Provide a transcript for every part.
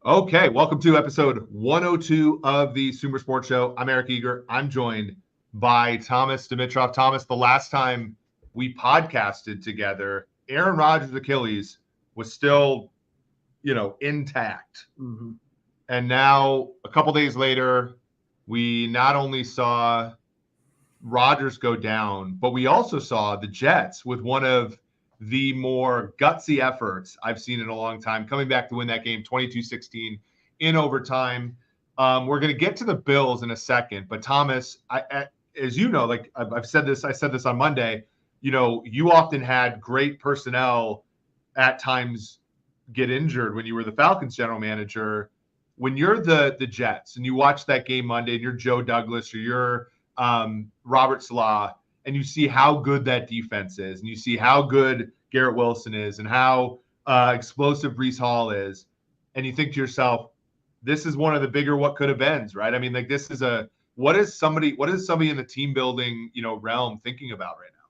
Okay, welcome to episode 102 of the Sumer Sports Show. I'm Eric Eager. I'm joined by Thomas Dimitroff. Thomas, the last time we podcasted together, Aaron Rodgers' Achilles was still, intact. Mm-hmm. And now, a couple days later, we not only saw Rodgers go down, but we also saw the Jets with one of the more gutsy efforts I've seen in a long time, coming back to win that game 22-16 in overtime. We're going to get to the Bills in a second, but Thomas, as you know, like I said this on Monday, you often had great personnel at times get injured when you were the Falcons general manager. When you're the Jets and you watch that game Monday and you're Joe Douglas or you're Robert Salah, and you see how good that defense is, and you see how good Garrett Wilson is, and how explosive Breece Hall is, and you think to yourself, this is one of the bigger what could have beens, right? I mean, like this is what is somebody in the team building realm thinking about right now?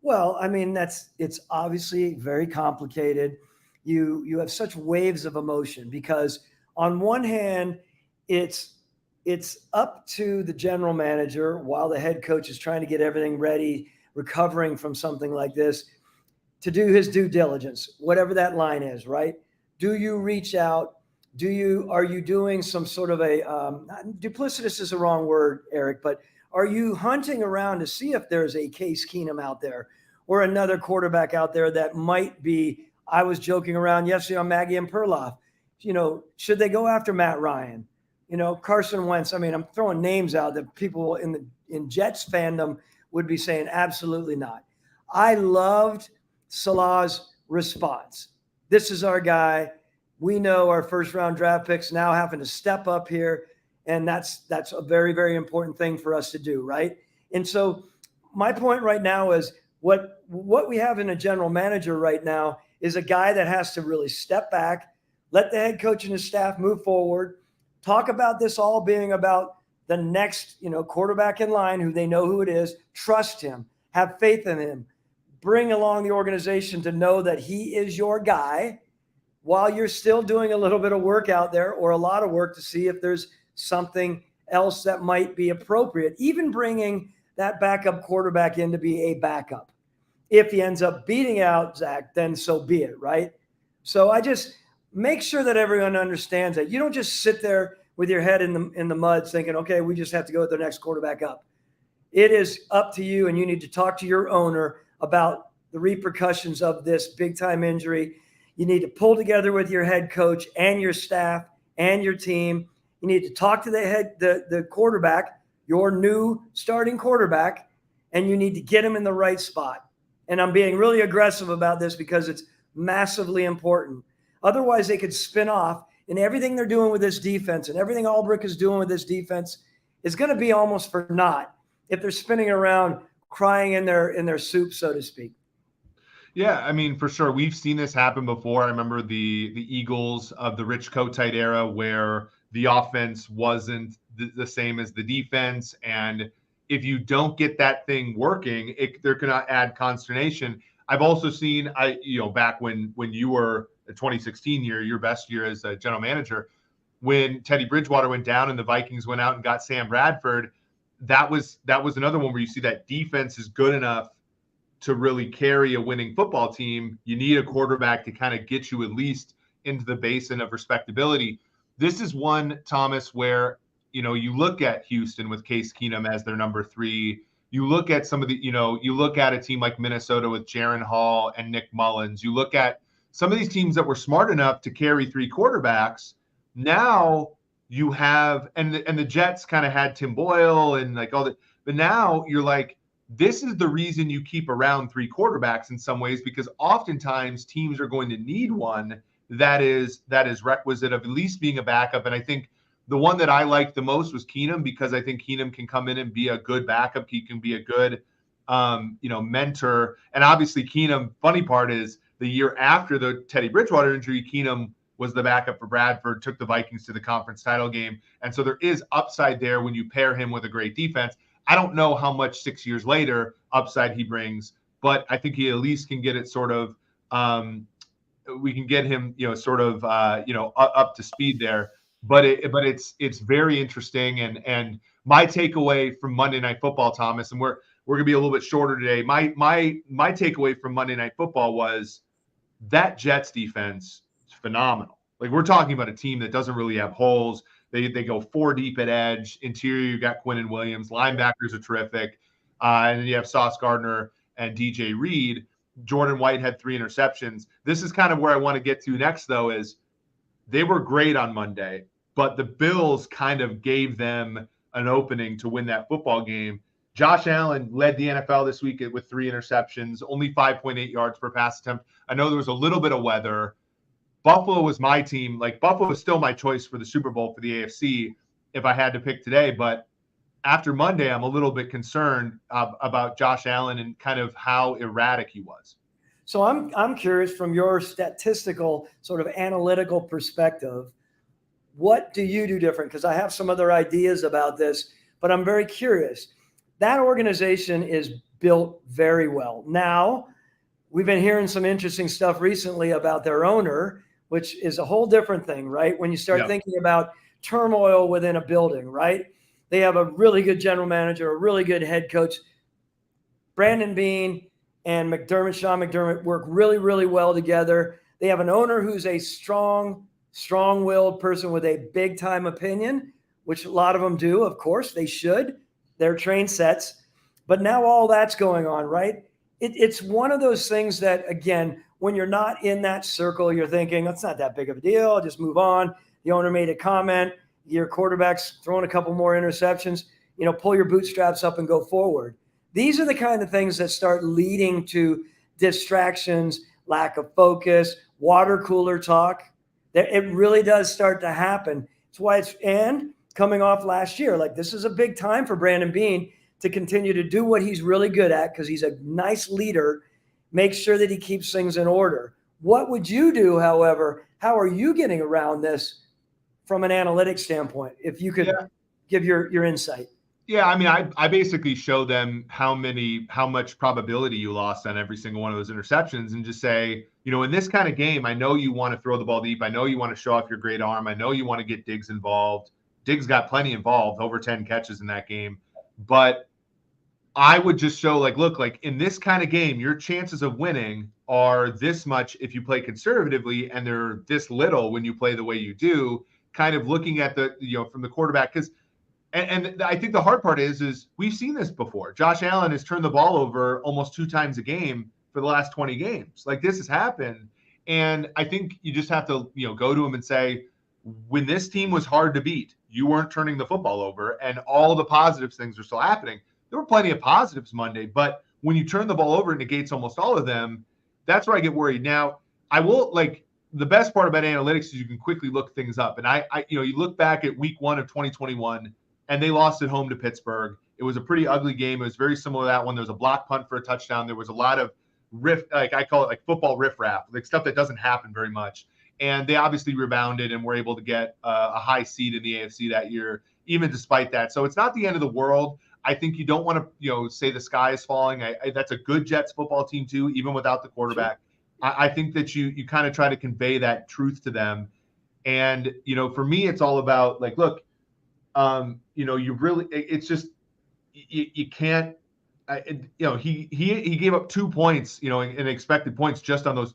Well, I mean, it's obviously very complicated. You have such waves of emotion because on one hand, it's up to the general manager while the head coach is trying to get everything ready, recovering from something like this, to do his due diligence, whatever that line is, right? Do you reach out? Are you doing some sort of duplicitous is the wrong word, Eric, but are you hunting around to see if there's a Case Keenum out there or another quarterback out there that might be, I was joking around yesterday on Maggie and Perloff, should they go after Matt Ryan? Carson Wentz. I mean, I'm throwing names out that people in Jets fandom would be saying absolutely not. I loved Salah's response. This is our guy. We know our first round draft picks now having to step up here, and that's a very, very important thing for us to do, right? And so my point right now is what we have in a general manager right now is a guy that has to really step back, let the head coach and his staff move forward. Talk about this all being about the next, quarterback in line who they know who it is. Trust him. Have faith in him. Bring along the organization to know that he is your guy while you're still doing a little bit of work out there or a lot of work to see if there's something else that might be appropriate. Even bringing that backup quarterback in to be a backup. If he ends up beating out Zach, then so be it, right? So I just make sure that everyone understands that. You don't just sit there with your head in the mud thinking, okay, we just have to go with the next quarterback up. It is up to you, and you need to talk to your owner about the repercussions of this big-time injury. You need to pull together with your head coach and your staff and your team. You need to talk to the quarterback, your new starting quarterback, and you need to get him in the right spot. And I'm being really aggressive about this because it's massively important. Otherwise, they could spin off, and everything they're doing with this defense and everything Albrecht is doing with this defense is going to be almost for naught if they're spinning around crying in their soup, so to speak. Yeah, I mean, for sure. We've seen this happen before. I remember the Eagles of the Rich Kotite era where the offense wasn't the same as the defense. And if you don't get that thing working, they're going to add consternation. I've also seen, back when you were the 2016 year, your best year as a general manager, when Teddy Bridgewater went down and the Vikings went out and got Sam Bradford, that was another one where you see that defense is good enough to really carry a winning football team. You need a quarterback to kind of get you at least into the basin of respectability. This is one, Thomas, where, you look at Houston with Case Keenum as their number 3. You look at some of the, you look at a team like Minnesota with Jaron Hall and Nick Mullins. You look at some of these teams that were smart enough to carry 3 quarterbacks. Now you have, and the Jets kind of had Tim Boyle and like all that, but now you're like, this is the reason you keep around 3 quarterbacks in some ways, because oftentimes teams are going to need one that is requisite of at least being a backup. And I think the one that I liked the most was Keenum, because I think Keenum can come in and be a good backup. He can be a good, mentor. And obviously Keenum, funny part is the year after the Teddy Bridgewater injury, Keenum was the backup for Bradford, took the Vikings to the conference title game. And so there is upside there when you pair him with a great defense. I don't know how much 6 years later upside he brings, but I think he at least can get it sort of we can get him, sort of, up to speed there. But it's very interesting. And my takeaway from Monday Night Football, Thomas, and we're gonna be a little bit shorter today. My takeaway from Monday Night Football was that Jets defense is phenomenal. Like, we're talking about a team that doesn't really have holes. They go 4 deep at edge. Interior, you got Quinnen Williams. Linebackers are terrific. And then you have Sauce Gardner and DJ Reed. Jordan White had 3 interceptions. This is kind of where I want to get to next, though, is they were great on Monday, but the Bills kind of gave them an opening to win that football game. Josh Allen led the NFL this week with 3 interceptions, only 5.8 yards per pass attempt. I know there was a little bit of weather. Buffalo was my team. Like, Buffalo was still my choice for the Super Bowl for the AFC if I had to pick today. But after Monday, I'm a little bit concerned about Josh Allen and kind of how erratic he was. So I'm curious, from your statistical sort of analytical perspective, what do you do different? Because I have some other ideas about this, but I'm very curious. That organization is built very well. Now, we've been hearing some interesting stuff recently about their owner, which is a whole different thing, right? When you start thinking about turmoil within a building, right? They have a really good general manager, a really good head coach. Brandon Beane and Sean McDermott work really, really well together. They have an owner who's a strong-willed person with a big-time opinion, which a lot of them do. Of course, they should. They're trained sets. But now all that's going on, right? It's one of those things that, again, when you're not in that circle, you're thinking, that's not that big of a deal. I'll just move on. The owner made a comment. Your quarterback's throwing a couple more interceptions. Pull your bootstraps up and go forward. These are the kind of things that start leading to distractions, lack of focus, water cooler talk. It really does start to happen. It's why and coming off last year, like, this is a big time for Brandon Beane to continue to do what he's really good at, because he's a nice leader, make sure that he keeps things in order. What would you do, however? How are you getting around this from an analytics standpoint, if you could give your insight? Yeah, I mean, I basically show them how much probability you lost on every single one of those interceptions, and just say, in this kind of game, I know you want to throw the ball deep. I know you want to show off your great arm. I know you want to get Diggs involved. Diggs got plenty involved, over 10 catches in that game. But I would just show, look, in this kind of game, your chances of winning are this much if you play conservatively, and they're this little when you play the way you do, kind of looking at the, from the quarterback. Because And I think the hard part is we've seen this before. Josh Allen has turned the ball over almost 2 times a game for the last 20 games. Like, this has happened. And I think you just have to, go to him and say, when this team was hard to beat, you weren't turning the football over, and all the positive things are still happening. There were plenty of positives Monday, but when you turn the ball over, it negates almost all of them. That's where I get worried. Now, I will, the best part about analytics is you can quickly look things up. And I you look back at week 1 of 2021, and they lost at home to Pittsburgh. It was a pretty ugly game. It was very similar to that one. There was a block punt for a touchdown. There was a lot of I call it football riffraff, stuff that doesn't happen very much. And they obviously rebounded and were able to get a high seed in the AFC that year, even despite that. So it's not the end of the world. I think you don't want to, say the sky is falling. That's a good Jets football team too, even without the quarterback. Sure. I think that you kind of try to convey that truth to them. And, for me, it's all about look, you really, it's just, you can't, he gave up 2 points, in expected points just on those,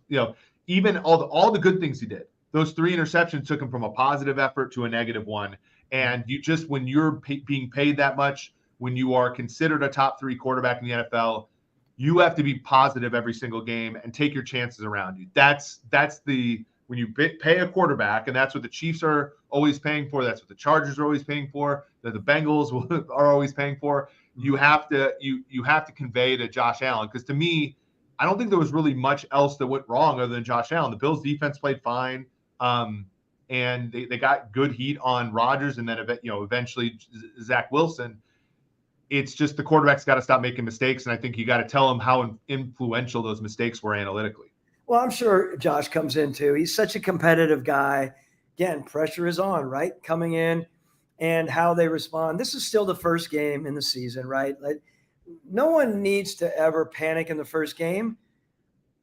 even all the good things he did. Those 3 interceptions took him from a positive effort to a negative one. And you just, when you're being paid that much, when you are considered a top 3 quarterback in the NFL, you have to be positive every single game and take your chances around you. That's when you pay a quarterback, and that's what the Chiefs are always paying for. That's what the Chargers are always paying for. That the Bengals are always paying for. You have to convey to Josh Allen, because to me, I don't think there was really much else that went wrong other than Josh Allen. The Bills defense played fine, and they got good heat on Rodgers, and then eventually Zach Wilson. It's just the quarterback's got to stop making mistakes, and I think you got to tell him how influential those mistakes were analytically. Well, I'm sure Josh comes into. He's such a competitive guy. Again, pressure is on, right? Coming in, and how they respond. This is still the first game in the season, right? No one needs to ever panic in the first game.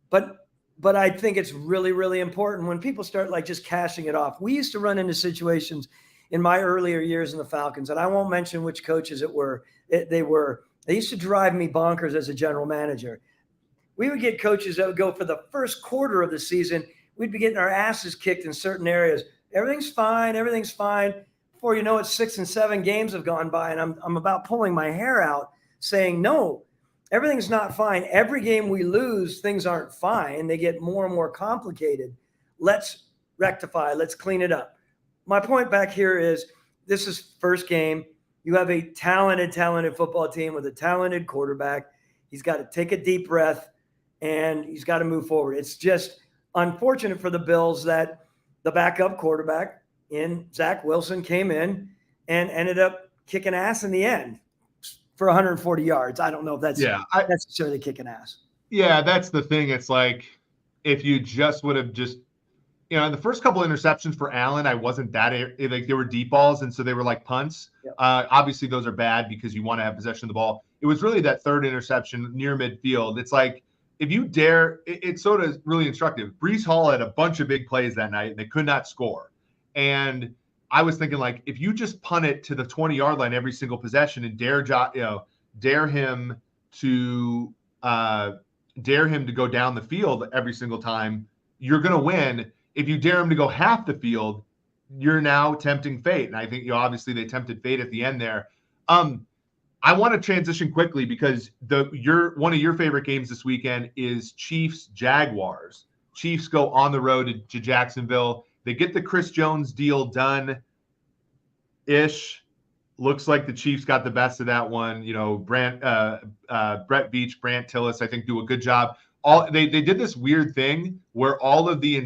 But but I think it's really, really important when people start like just cashing it off. We used to run into situations in my earlier years in the Falcons, and I won't mention which coaches they used to drive me bonkers as a general manager. We would get coaches that would go for the first quarter of the season. We'd be getting our asses kicked in certain areas. Everything's fine. Everything's fine. Before you know it, 6 and 7 games have gone by, and I'm about pulling my hair out saying, no, everything's not fine. Every game we lose, things aren't fine. They get more and more complicated. Let's rectify. Let's clean it up. My point back here is this is first game. You have a talented football team with a talented quarterback. He's got to take a deep breath, and he's got to move forward. It's just unfortunate for the Bills that the backup quarterback in Zach Wilson came in and ended up kicking ass in the end for 140 yards. I don't know if that's necessarily kicking ass. Yeah, that's the thing. It's like if you just would have just, in the first couple of interceptions for Allen, I wasn't that like they were deep balls, and so they were like punts. Yep. Obviously, those are bad because you want to have possession of the ball. It was really that third interception near midfield. It's like if you dare, it's sort of really instructive. Breece Hall had a bunch of big plays that night, and they could not score. And I was thinking, like, if you just punt it to the 20-yard line every single possession and dare him to go down the field every single time, you're going to win. If you dare him to go half the field, you're now tempting fate. And I think obviously they tempted fate at the end there. I want to transition quickly because one of your favorite games this weekend is Chiefs Jaguars. Chiefs go on the road to Jacksonville. They get the Chris Jones deal done ish. Looks like the Chiefs got the best of that one. Brett Veach, Brant Tillis, I think, do a good job. They did this weird thing where all of the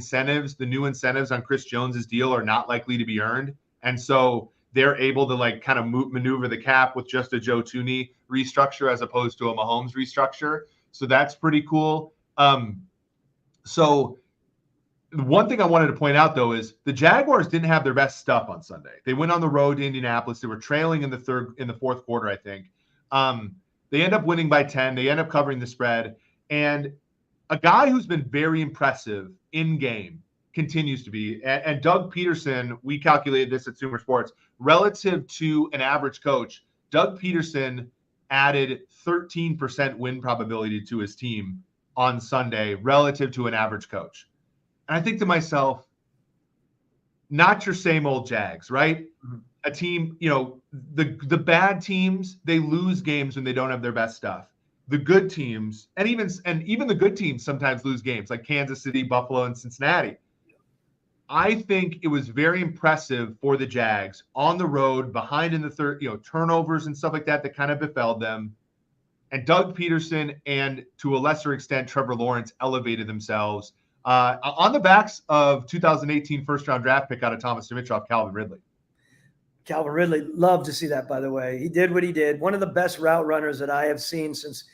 new incentives on Chris Jones's deal are not likely to be earned. And so they're able to like kind of maneuver the cap with just a Joe Thuney restructure as opposed to a Mahomes restructure. So that's pretty cool. So one thing I wanted to point out, though, is the Jaguars didn't have their best stuff on Sunday. They went on the road to Indianapolis. They were trailing in the fourth quarter, I think. They end up winning by 10. They end up covering the spread. And a guy who's been very impressive in game continues to be, and Doug Peterson, we calculated this at Sumer Sports, relative to an average coach, Doug Peterson added 13% win probability to his team on Sunday relative to an average coach. And I think to myself, not your same old Jags, right? Mm-hmm. A team, the bad teams, they lose games when they don't have their best stuff. The good teams, and even the good teams sometimes lose games, like Kansas City, Buffalo, and Cincinnati. I think it was very impressive for the Jags on the road, behind in the third, turnovers and stuff like that kind of befell them. And Doug Peterson and to a lesser extent, Trevor Lawrence elevated themselves on the backs of 2018 first-round draft pick out of Thomas Dimitroff, Calvin Ridley. Calvin Ridley, love to see that, by the way. He did what he did. One of the best route runners that I have seen since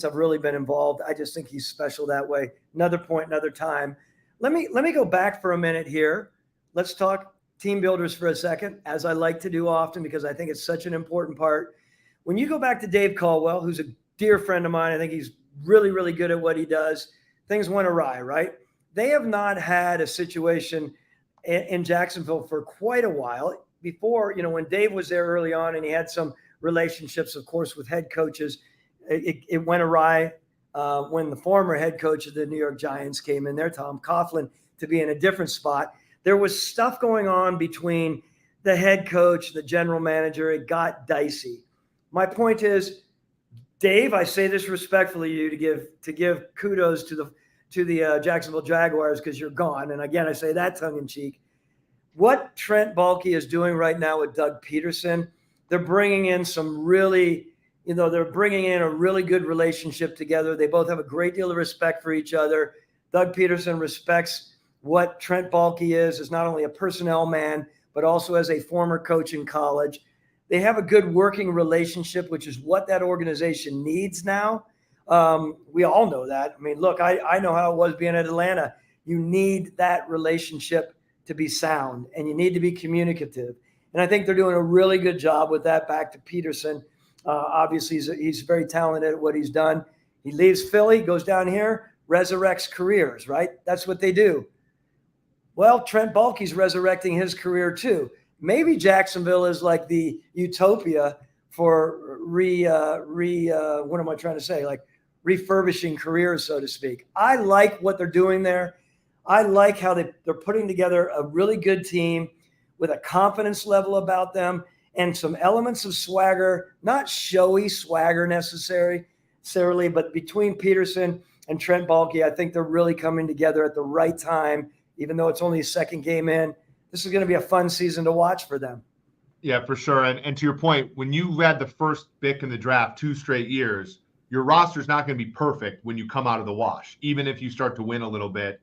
I've really been involved. I just think he's special that way. Another point, another time. Let me go back for a minute here. Let's talk team builders for a second, as I like to do often because I think it's such an important part. When you go back to Dave Caldwell, who's a dear friend of mine, I think he's really, really good at what he does. Things went awry, right? They have not had a situation in Jacksonville for quite a while. Before, when Dave was there early on and he had some relationships, of course, with head coaches, it went awry when the former head coach of the New York Giants came in there, Tom Coughlin, to be in a different spot. There was stuff going on between the head coach, the general manager. It got dicey. My point is, Dave, I say this respectfully to give kudos to the Jacksonville Jaguars because you're gone. And again, I say that tongue in cheek. What Trent Baalke is doing right now with Doug Peterson, they're bringing in they're bringing in a really good relationship together. They both have a great deal of respect for each other. Doug Peterson respects what Trent Baalke is as not only a personnel man, but also as a former coach in college. They have a good working relationship, which is what that organization needs now. We all know that. I mean, look, I know how it was being at Atlanta. You need that relationship to be sound, and you need to be communicative. And I think they're doing a really good job with that. Back to Peterson. Obviously, he's very talented at what he's done. He leaves Philly, goes down here, resurrects careers, right? That's what they do. Well, Trent Baalke's resurrecting his career too. Maybe Jacksonville is like the utopia for what am I trying to say? Like refurbishing careers, so to speak. I like what they're doing there. I like how they're putting together a really good team with a confidence level about them and some elements of swagger, not showy swagger necessarily, but between Peterson and Trent Baalke, I think they're really coming together at the right time, even though it's only a second game in. This is going to be a fun season to watch for them. Yeah, for sure. And to your point, when you had the first pick in the draft 2 straight years, your roster is not going to be perfect when you come out of the wash, even if you start to win a little bit.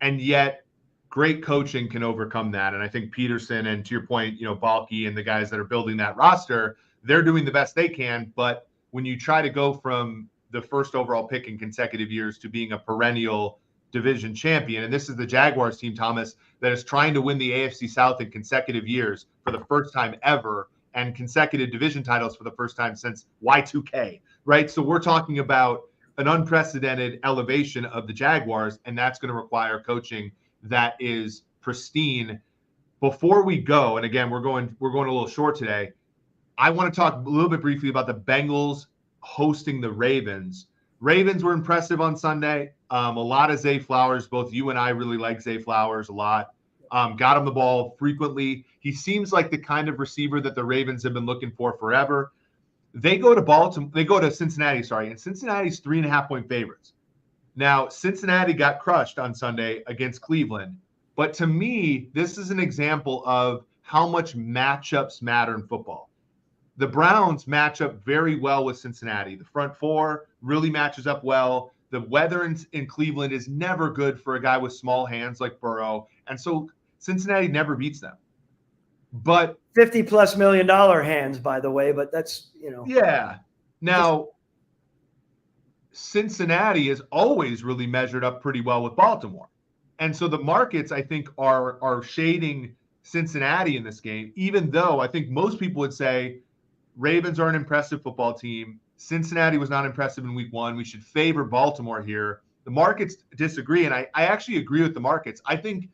And yet, great coaching can overcome that. And I think Peterson and, to your point, Baalke and the guys that are building that roster, they're doing the best they can. But when you try to go from the first overall pick in consecutive years to being a perennial division champion, and this is the Jaguars team, Thomas, that is trying to win the AFC South in consecutive years for the first time ever, and consecutive division titles for the first time since Y2K, right? So we're talking about an unprecedented elevation of the Jaguars, and that's going to require coaching that is pristine. Before we go, and again, we're going a little short today, I want to talk a little bit briefly about the Bengals hosting the Ravens. Ravens were impressive on Sunday. A lot of Zay Flowers. Both you and I really like Zay Flowers a lot. Got him the ball frequently. He seems like the kind of receiver that the Ravens have been looking for forever. They go to Cincinnati, and Cincinnati's 3.5-point favorites. Now, Cincinnati got crushed on Sunday against Cleveland. But to me, this is an example of how much matchups matter in football. The Browns match up very well with Cincinnati. The front four really matches up well. The weather in Cleveland is never good for a guy with small hands like Burrow. And so Cincinnati never beats them. But $50+ million hands, by the way, but that's, Yeah. Now, Cincinnati has always really measured up pretty well with Baltimore. And so the markets, I think, are shading Cincinnati in this game, even though I think most people would say Ravens are an impressive football team. Cincinnati was not impressive in week 1. We should favor Baltimore here. The markets disagree, and I actually agree with the markets. I think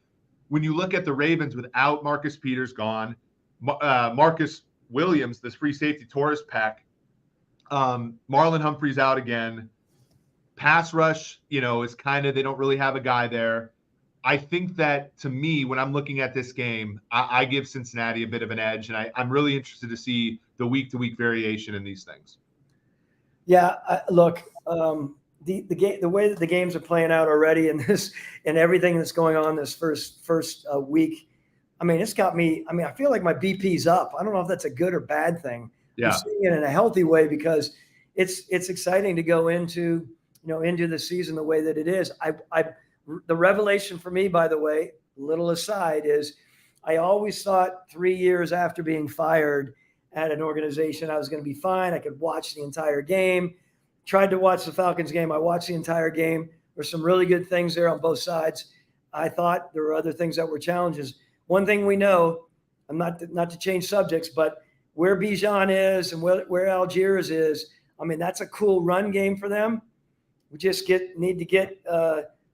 when you look at the Ravens without Marcus Peters gone, Marcus Williams, this free safety, tore his pec, Marlon Humphrey's out again. Pass rush, is kind of, they don't really have a guy there. I think that, to me, when I'm looking at this game, I give Cincinnati a bit of an edge, and I'm really interested to see the week-to-week variation in these things. Yeah, look, the way that the games are playing out already, and everything that's going on this first week, it's got me. I feel like my BP's up. I don't know if that's a good or bad thing. Yeah, I'm seeing it in a healthy way because it's exciting to go into the season the way that it is. The revelation for me, by the way, little aside, is I always thought 3 years after being fired at an organization, I was going to be fine. I could watch the entire game. Tried to watch the Falcons game. I watched the entire game. There's some really good things there on both sides. I thought there were other things that were challenges. One thing we know, I'm not to change subjects, but where Bijan is and where Algiers is, that's a cool run game for them. We just need to get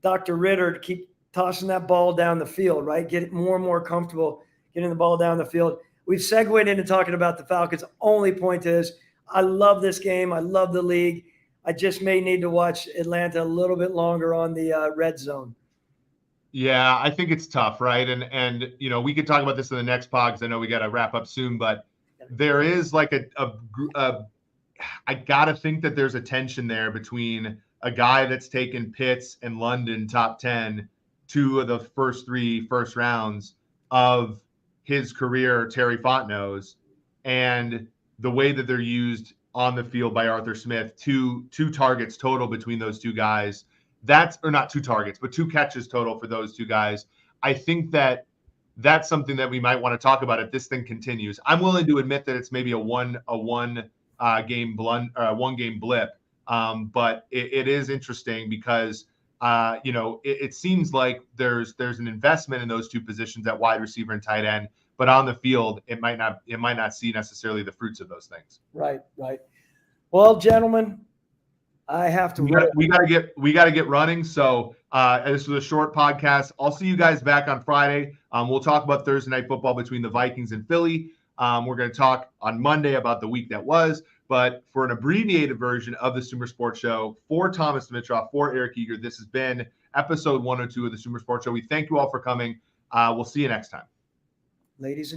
Dr. Ritter to keep tossing that ball down the field, right? Get it more and more comfortable getting the ball down the field. We've segued into talking about the Falcons. Only point is, I love this game. I love the league. I just may need to watch Atlanta a little bit longer on the red zone. Yeah, I think it's tough, right? And we could talk about this in the next pod because I know we got to wrap up soon, but there is like I got to think that there's a tension there between a guy that's taken Pitts and London top 10, 2 of the first 3 first rounds of his career, Terry Fontenot's, and the way that they're used on the field by Arthur Smith. Two targets total between those two guys. Or not 2 targets, but 2 catches total for those 2 guys. I think that that's something that we might want to talk about if this thing continues. I'm willing to admit that it's maybe a one game blip. But it is interesting because, it seems like there's an investment in those 2 positions at wide receiver and tight end, but on the field, it might not see necessarily the fruits of those things. Right. Well, gentlemen, I have to. We got to get running. So this was a short podcast. I'll see you guys back on Friday. We'll talk about Thursday night football between the Vikings and Philly. We're going to talk on Monday about the week that was. But for an abbreviated version of the Sumer Sports Show, for Thomas Dimitroff, for Eric Eager, this has been episode 102 of the Sumer Sports Show. We thank you all for coming. We'll see you next time. Ladies and